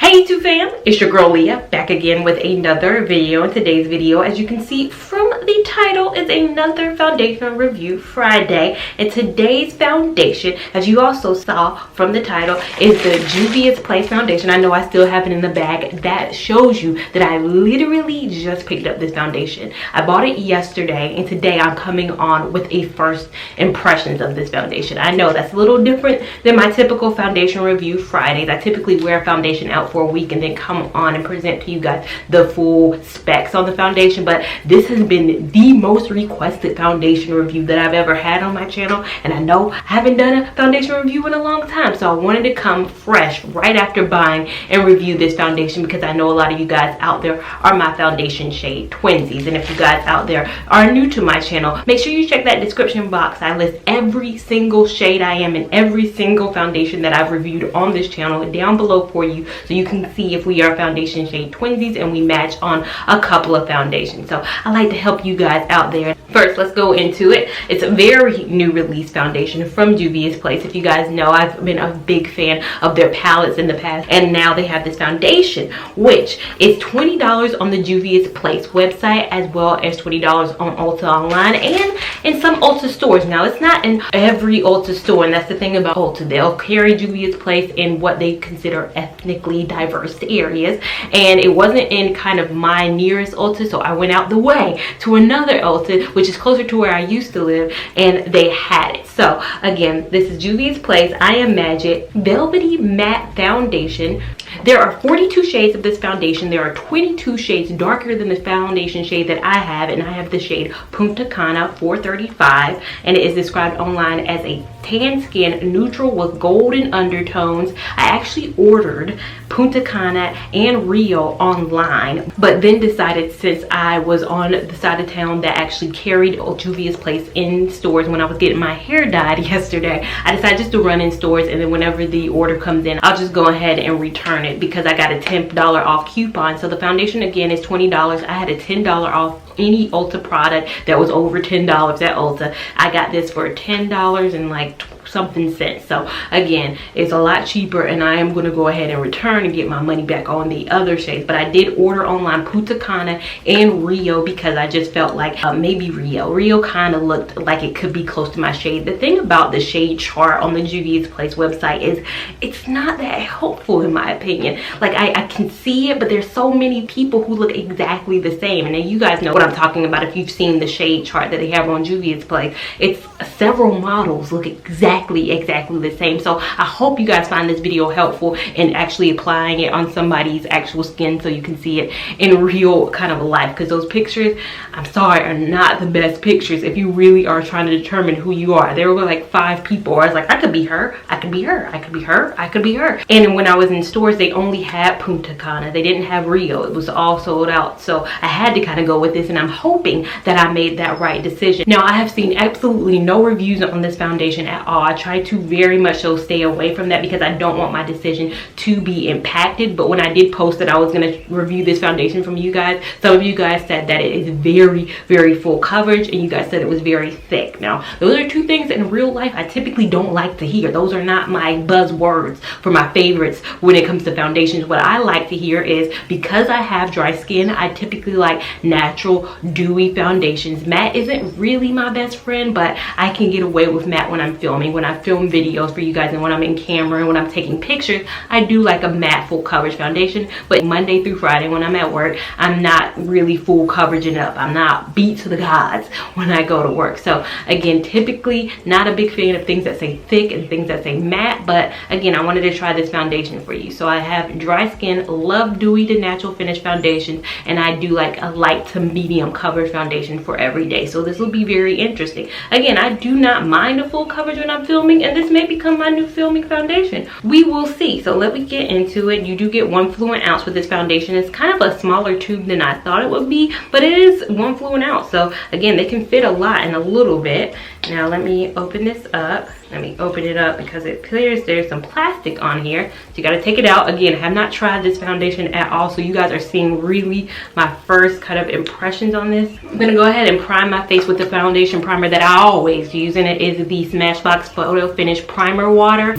Hey YouTube fam, it's your girl Leah back again with another video. In today's video, as you can see from the title, it's another foundation review Friday. And today's foundation, as you also saw from the title, is the Juvia's Place foundation. I know I still have it in the bag. That shows you that I literally just picked up this foundation. I bought it yesterday and today I'm coming on with a first impressions of this foundation. I know that's a little different than my typical foundation review Fridays. I typically wear foundation out for a week and then come on and present to you guys the full specs on the foundation, but this has been the most requested foundation review that I've ever had on my channel, and I know I haven't done a foundation review in a long time, so I wanted to come fresh right after buying and review this foundation because I know a lot of you guys out there are my foundation shade twinsies. And if you guys out there are new to my channel, make sure you check that description box. I list every single shade I am in every single foundation that I've reviewed on this channel down below for you, so you can see if we are foundation shade twinsies and we match on a couple of foundations. So I like to help you guys out there. First, let's go into it. It's a very new release foundation from Juvia's Place. If you guys know, I've been a big fan of their palettes in the past, and now they have this foundation, which is $20 on the Juvia's Place website, as well as $20 on Ulta online and in some Ulta stores. Now, it's not in every Ulta store, and that's the thing about Ulta. They'll carry Juvia's Place in what they consider ethnically diverse areas, and it wasn't in kind of my nearest Ulta, so I went out the way to another Ulta, which is closer to where I used to live, and they had it. So again, this is Juvia's Place I Am Magic Velvety Matte Foundation. There are 42 shades of this foundation. There are 22 shades darker than the foundation shade that I have, and I have the shade Punta Cana 435, and it is described online as a tan skin neutral with golden undertones. I actually ordered Punta Cana and Rio online, but then decided, since I was on the side of town that actually carried Juvia's Place in stores when I was getting my hair dyed yesterday, I decided just to run in stores, and then whenever the order comes in, I'll just go ahead and return it because I got a $10 off coupon. So the foundation again is $20. I had a $10 off any Ulta product that was over $10 at Ulta. I got this for $10 and like something cents. So again, it's a lot cheaper, and I am going to go ahead and return and get my money back on the other shades. But I did order online Punta Cana and Rio because I just felt like maybe Rio kind of looked like it could be close to my shade. The thing about the shade chart on the Juvia's Place website is it's not that helpful in my opinion. Like I can see it, but there's so many people who look exactly the same, and then you guys know what I'm talking about if you've seen the shade chart that they have on Juvia's Place. It's several models look exactly the same. So I hope you guys find this video helpful in actually applying it on somebody's actual skin so you can see it in real kind of life, because those pictures, I'm sorry, are not the best pictures if you really are trying to determine who you are. There were like 5 people. I was like, I could be her, I could be her, I could be her, I could be her. And when I was in stores, they only had Punta Cana. They didn't have Rio. It was all sold out. So I had to kind of go with this, and I'm hoping that I made that right decision. Now, I have seen absolutely no reviews on this foundation at all. I try to very much so stay away from that because I don't want my decision to be impacted. But when I did post that I was going to review this foundation from you guys, some of you guys said that it is very full coverage, and you guys said it was very thick. Now, those are two things in real life I typically don't like to hear. Those are not my buzzwords for my favorites when it comes to foundations. What I like to hear is, because I have dry skin, I typically like natural dewy foundations. Matte isn't really my best friend, but I can get away with matte when I'm filming, when I film videos for you guys, and when I'm in camera and when I'm taking pictures. I do like a matte full coverage foundation, but Monday through Friday when I'm at work, I'm not really full coverage enough. I'm not beat to the gods when I go to work. So again, typically not a big fan of things that say thick and things that say matte, but again, I wanted to try this foundation for you. So I have dry skin, love dewy to natural finish foundations, and I do like a light to medium coverage foundation for every day. So this will be very interesting. Again, I do not mind a full coverage when I'm filming, and this may become my new filming foundation. We will see. So let me get into it. You do get 1 fluid ounce with this foundation. It's kind of a smaller tube than I thought it would be, but it is 1 fluid ounce. So again, they can fit a lot in a little bit. Now let me open this up. Let me open it up because it appears there's some plastic on here. So you gotta take it out. Again, I have not tried this foundation at all, so you guys are seeing really my first kind of impressions on this. I'm gonna go ahead and prime my face with the foundation primer that I always use, and it is the Smashbox Photo Finish Primer Water.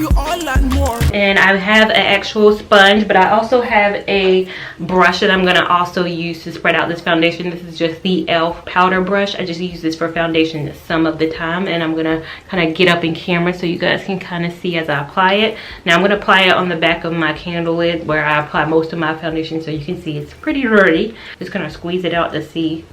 And I have an actual sponge, but I also have a brush that I'm gonna also use to spread out this foundation. This is just the e.l.f. powder brush. I just use this for foundation some of the time, and I'm gonna kind of get up in camera so you guys can kind of see as I apply it. Now I'm going to apply it on the back of my candle lid where I apply most of my foundation, so you can see it's pretty dirty. Just going to squeeze it out to see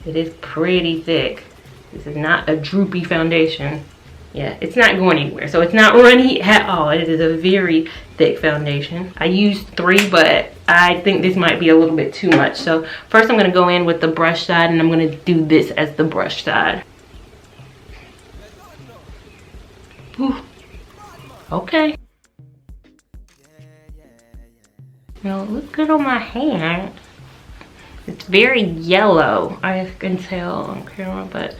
it is pretty thick. This is not a droopy foundation. Yeah, it's not going anywhere, so it's not runny at all. It is a very thick foundation. I used 3, but I think this might be a little bit too much. So first I'm going to go in with the brush side, and I'm going to do this as the brush side. Ooh. Okay. Well, it looks good on my hand. It's very yellow. I can tell on camera, but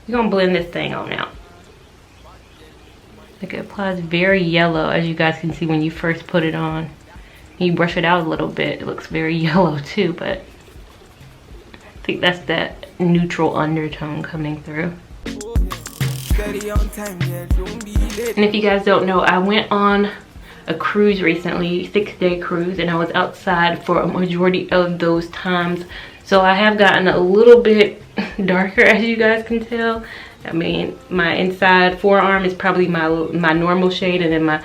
we're gonna blend this thing on now. Like, it applies very yellow, as you guys can see when you first put it on. You brush it out a little bit, it looks very yellow too, but I think that's that neutral undertone coming through. And if you guys don't know, I went on a cruise recently, 6-day cruise, and I was outside for a majority of those times. So I have gotten a little bit darker, as you guys can tell. I mean, my inside forearm is probably my normal shade, and then my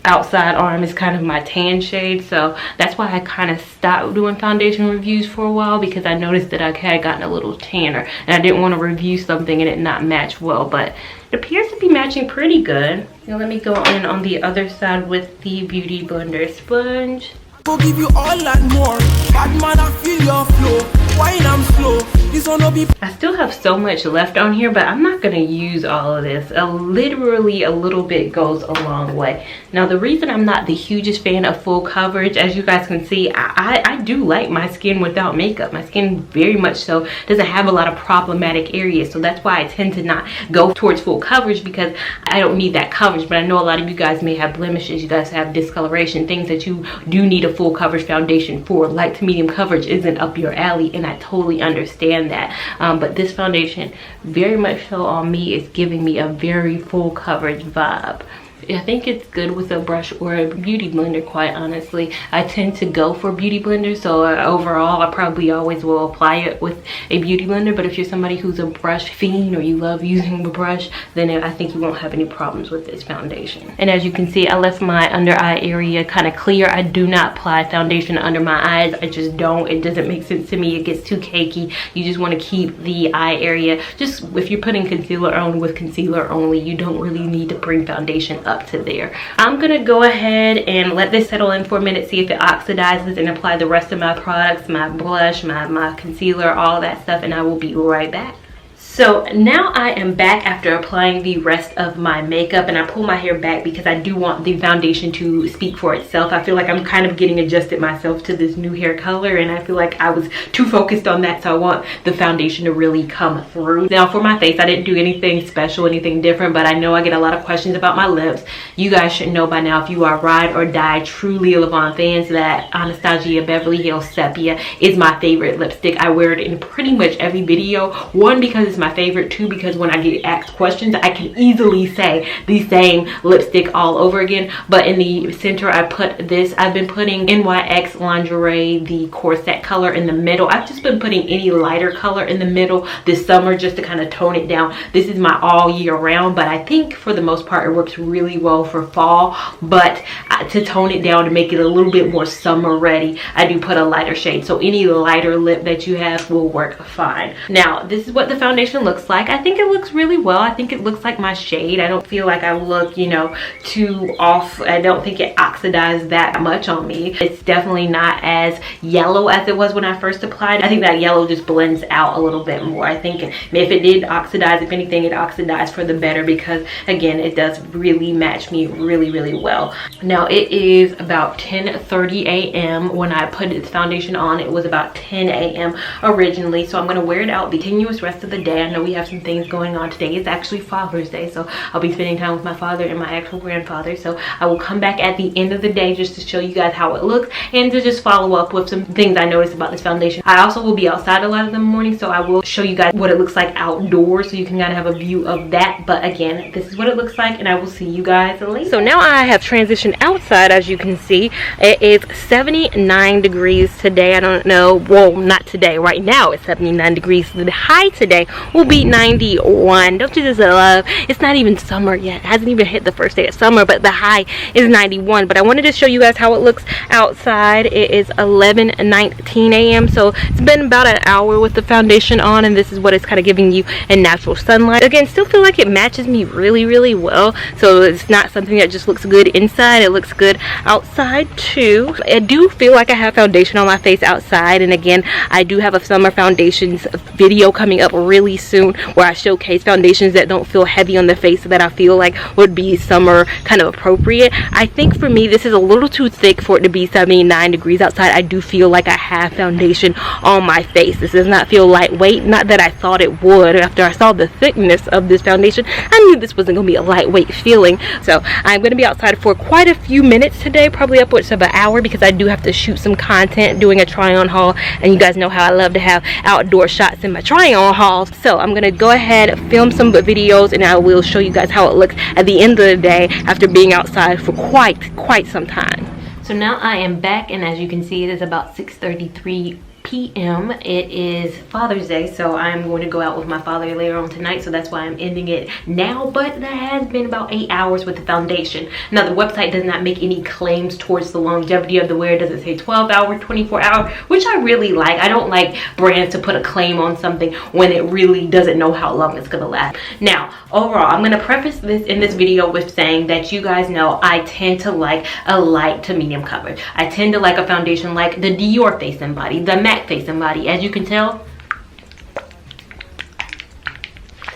outside arm is kind of my tan shade. So that's why I kind of stopped doing foundation reviews for a while, because I noticed that I had gotten a little tanner, and I didn't want to review something and it not match well, but it appears to be matching pretty good. Now let me go in on the other side with the Beauty Blender sponge. Go give you all and more. Bad man, I feel your flow. Wine, I'm slow. This one will be. I still have so much left on here, but I'm not gonna use all of this. Literally a little bit goes a long way. Now the reason I'm not the hugest fan of full coverage, as you guys can see, I do like my skin without makeup. My skin very much so doesn't have a lot of problematic areas, so that's why I tend to not go towards full coverage, because I don't need that coverage. But I know a lot of you guys may have blemishes, you guys have discoloration, things that you do need a full coverage foundation for. Light to medium coverage isn't up your alley, and I totally understand that. But this foundation, very much so on me, is giving me a very full coverage vibe. I think it's good with a brush or a beauty blender, quite honestly. I tend to go for beauty blender, so overall I probably always will apply it with a beauty blender. But if you're somebody who's a brush fiend, or you love using the brush, then I think you won't have any problems with this foundation. And as you can see, I left my under eye area kind of clear. I do not apply foundation under my eyes. I just don't. It doesn't make sense to me. It gets too cakey. You just want to keep the eye area. Just if you're putting concealer on with concealer only, you don't really need to bring foundation up to there. I'm gonna go ahead and let this settle in for a minute, see if it oxidizes, and apply the rest of my products, my blush, my concealer, all that stuff, and I will be right back. So now I am back after applying the rest of my makeup, and I pull my hair back because I do want the foundation to speak for itself. I feel like I'm kind of getting adjusted myself to this new hair color, and I feel like I was too focused on that, so I want the foundation to really come through. Now for my face, I didn't do anything special, anything different, but I know I get a lot of questions about my lips. You guys should know by now, if you are ride or die true Lia Lavon fans, that Anastasia Beverly Hills Sepia is my favorite lipstick. I wear it in pretty much every video. One, because it's my favorite. Two, because when I get asked questions, I can easily say the same lipstick all over again. But in the center, I put this. I've been putting NYX Lingerie, the corset color, in the middle. I've just been putting any lighter color in the middle this summer just to kind of tone it down. This is my all year round, but I think for the most part it works really well for fall. But to tone it down, to make it a little bit more summer ready, I do put a lighter shade. So any lighter lip that you have will work fine. Now this is what the foundation looks like. I think it looks really well. I think it looks like my shade. I don't feel like I look, you know, too off. I don't think it oxidized that much on me. It's definitely not as yellow as it was when I first applied. I think that yellow just blends out a little bit more. I think if it did oxidize, if anything, it oxidized for the better, because again, it does really match me really, really well. Now it is about 10:30 a.m. when I put this foundation on. It was about 10 a.m. originally, so I'm going to wear it out the continuous rest of the day. I know we have some things going on today. It's actually Father's Day, so I'll be spending time with my father and my actual grandfather. So I will come back at the end of the day just to show you guys how it looks and to just follow up with some things I noticed about this foundation. I also will be outside a lot of the morning, so I will show you guys what it looks like outdoors so you can kind of have a view of that. But again, this is what it looks like, and I will see you guys later. So now I have transitioned outside. As you can see, it is 79 degrees today. I don't know, well, not today, right now it's 79 degrees. The high today will be 91. Don't you just love, it's not even summer yet. It hasn't even hit the first day of summer, but the high is 91. But I wanted to show you guys how it looks outside. It is 11:19 a.m. so it's been about an hour with the foundation on, and this is what it's kind of giving you in natural sunlight. Again, still feel like it matches me really well, so it's not something that just looks good inside, it looks good outside too. I do feel like I have foundation on my face outside, and again, I do have a summer foundations video coming up really soon where I showcase foundations that don't feel heavy on the face, that I feel like would be summer kind of appropriate. I think for me this is a little too thick for it to be 79 degrees outside. I do feel like I have foundation on my face. This does not feel lightweight, not that I thought it would. After I saw the thickness of this foundation, I knew this wasn't going to be a lightweight feeling. So I'm going to be outside for quite a few minutes today, probably upwards of an hour, because I do have to shoot some content doing a try on haul, and you guys know how I love to have outdoor shots in my try on hauls. So I'm going to go ahead, film some videos, and I will show you guys how it looks at the end of the day after being outside for quite some time. So now I am back, and as you can see, it is about 6:33 p.m. It is Father's Day, so I'm going to go out with my father later on tonight, so that's why I'm ending it now. But that has been about 8 hours with the foundation. Now the website does not make any claims towards the longevity of the wear. It doesn't say 12 hour, 24 hour, which I really like. I don't like brands to put a claim on something when it really doesn't know how long it's gonna last. Now overall, I'm gonna preface this in this video with saying that you guys know I tend to like a light to medium coverage. I tend to like a foundation like the Dior Face and Body, the MAC Face and Body. As you can tell,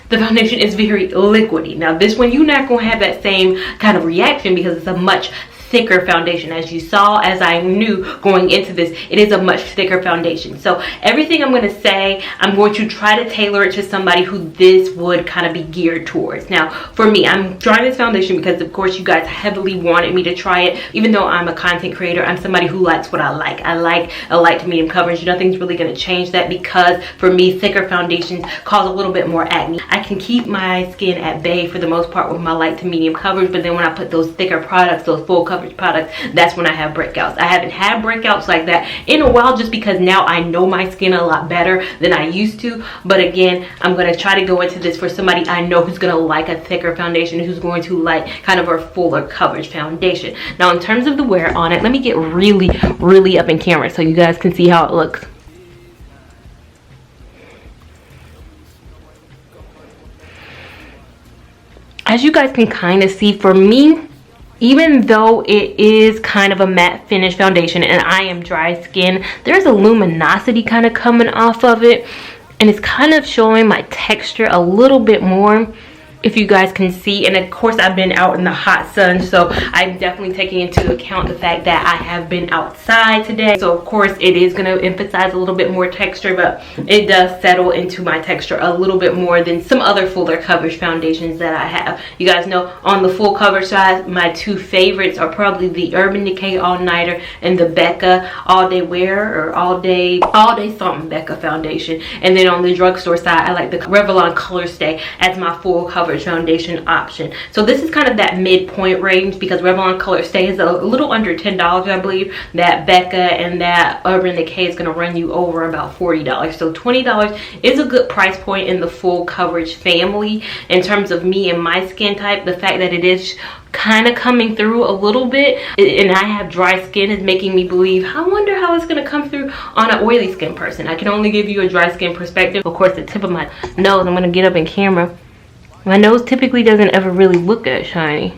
the foundation is very liquidy. Now this one, you're not gonna have that same kind of reaction because it's a much thicker foundation. As you saw, as I knew going into this, it is a much thicker foundation. So everything I'm going to say, I'm going to try to tailor it to somebody who this would kind of be geared towards. Now for me, I'm trying this foundation because of course you guys heavily wanted me to try it. Even though I'm a content creator, I'm somebody who likes what I like. I like a light to medium coverage. Nothing's really going to change that, because for me, thicker foundations cause a little bit more acne. I can keep my skin at bay for the most part with my light to medium coverage, but then when I put those thicker products, those full coverage products, that's when I have breakouts. I haven't had breakouts like that in a while, just because now I know my skin a lot better than I used to. But again, I'm going to try to go into this for somebody I know who's going to like a thicker foundation, who's going to like kind of a fuller coverage foundation. Now in terms of the wear on it, let me get really up in camera so you guys can see how it looks. As you guys can kind of see, for me, even though it is kind of a matte finish foundation and I am dry skin, there's a luminosity kind of coming off of it, and it's kind of showing my texture a little bit more, if you guys can see. And of course I've been out in the hot sun, so I'm definitely taking into account the fact that I have been outside today. So of course it is going to emphasize a little bit more texture, but it does settle into my texture a little bit more than some other fuller coverage foundations that I have. You guys know on the full coverage side, my two favorites are probably the Urban Decay All Nighter and the Becca All Day Wear, or All Day something Becca foundation. And then on the drugstore side, I like the Revlon Colorstay as my full coverage foundation option. So this is kind of that midpoint range, because Revlon Colorstay is a little under $10, I believe. That Becca and that Urban Decay is going to run you over about $40. So $20 is a good price point in the full coverage family. In terms of me and my skin type, the fact that it is kind of coming through a little bit, and I have dry skin, is making me believe, I wonder how it's going to come through on an oily skin person. I can only give you a dry skin perspective. Of course, the tip of my nose, I'm going to get up in camera. My nose typically doesn't ever really look that shiny.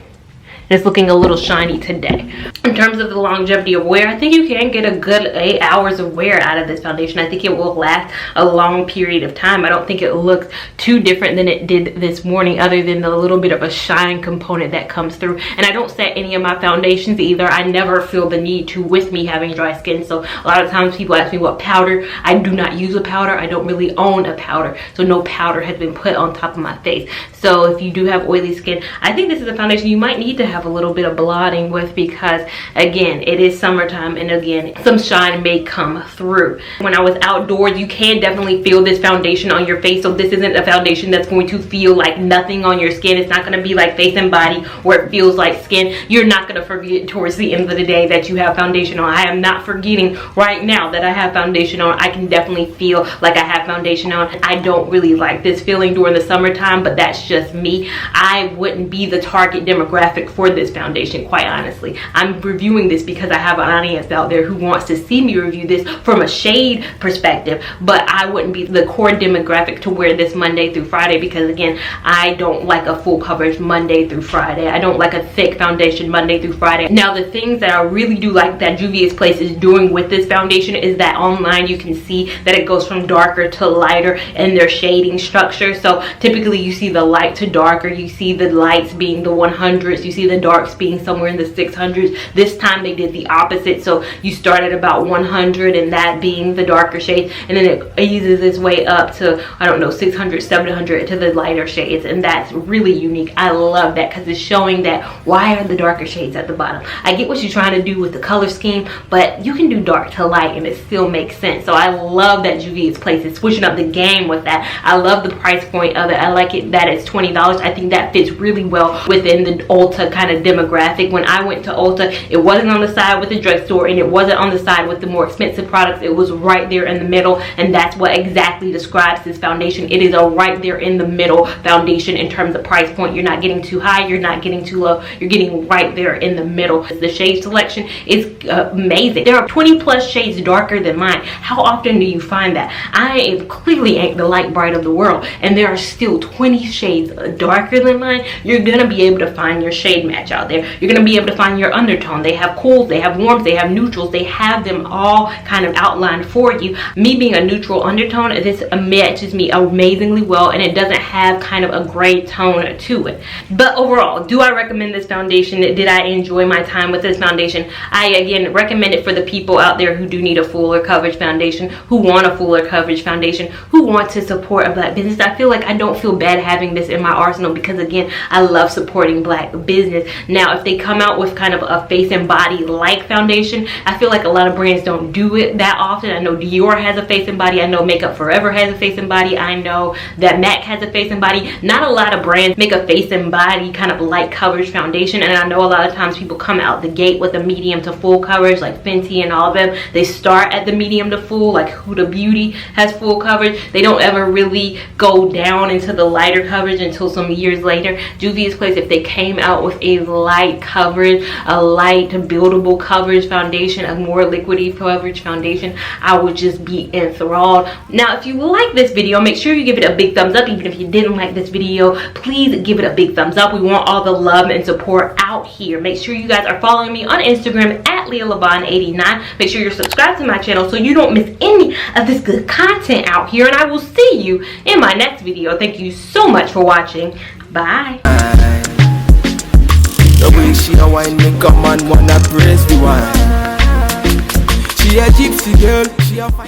and it's looking a little shiny today. In terms of the longevity of wear, I think you can get a good 8 hours of wear out of this foundation. I think it will last a long period of time. I don't think it looks too different than it did this morning, other than the little bit of a shine component that comes through. And I don't set any of my foundations either. I never feel the need to with me having dry skin. So a lot of times people ask me what powder. I do not use a powder. I don't really own a powder, so no powder has been put on top of my face. So if you do have oily skin, I think this is a foundation you might need to have a little bit of blotting with, because again, it is summertime, and again, some shine may come through. When I was outdoors, you can definitely feel this foundation on your face. So this isn't a foundation that's going to feel like nothing on your skin. It's not going to be like Face and Body where it feels like skin. You're not going to forget towards the end of the day that you have foundation on. I am not forgetting right now that I have foundation on. I can definitely feel like I have foundation on. I don't really like this feeling during the summertime, but that's just me. I wouldn't be the target demographic for this foundation, quite honestly. I'm reviewing this because I have an audience out there who wants to see me review this from a shade perspective, but I wouldn't be the core demographic to wear this Monday through Friday, because again, I don't like a full coverage Monday through Friday. I don't like a thick foundation Monday through Friday. Now, the things that I really do like that Juvia's Place is doing with this foundation is that online you can see that it goes from darker to lighter in their shading structure. So typically you see the light to darker, you see the lights being the 100s, you see the darks being somewhere in the 600s. This time they did the opposite, so you start at about 100 and that being the darker shades, and then it eases its way up to, I don't know, 600, 700 to the lighter shades, and that's really unique. I love that because it's showing that why are the darker shades at the bottom. I get what you're trying to do with the color scheme, but you can do dark to light and it still makes sense. So I love that Juvia's Place is switching up the game with that. I love the price point of it. I like it that it's $20. I think that fits really well within the Ulta kind of demographic. When I went to Ulta, it wasn't on the side with the drugstore and it wasn't on the side with the more expensive products. It was right there in the middle, and that's what exactly describes this foundation. It is a right there in the middle foundation in terms of price point. You're not getting too high, you're not getting too low, you're getting right there in the middle. The shade selection is amazing. There are 20 plus shades darker than mine. How often do you find that? I clearly ain't the light bright of the world, and there are still 20 shades darker than mine. You're gonna be able to find your shade match out there. You're gonna be able to find your undertone. They have cools, they have warms, they have neutrals, they have them all kind of outlined for you. Me being a neutral undertone, this matches me amazingly well, and it doesn't have kind of a gray tone to it. But overall, do I recommend this foundation? Did I enjoy my time with this foundation? I again recommend it for the people out there who do need a fuller coverage foundation, who want a fuller coverage foundation, who want to support a black business. I feel like I don't feel bad having this in my arsenal because again, I love supporting black business. Now, if they come out with kind of a face and body like foundation, I feel like a lot of brands don't do it that often. I know Dior has a face and body. I know Makeup Forever has a face and body. I know that MAC has a face and body. Not a lot of brands make a face and body kind of light coverage foundation, and I know a lot of times people come out the gate with a medium to full coverage like Fenty and all of them. They start at the medium to full, like Huda Beauty has full coverage. They don't ever really go down into the lighter coverage until some years later. Juvia's Place, if they came out with a light coverage, a light buildable coverage foundation, a more liquidy coverage foundation, I would just be enthralled. Now, if you like this video, make sure you give it a big thumbs up. Even if you didn't like this video, please give it a big thumbs up. We want all the love and support out here. Make sure you guys are following me on Instagram at Lia Lavon 89. Make sure you're subscribed to my channel so you don't miss any of this good content out here, and I will see you in my next video. Thank you so much for watching. Bye. The way she a wine make a man wanna praise the wine. She a gypsy girl, she a fine.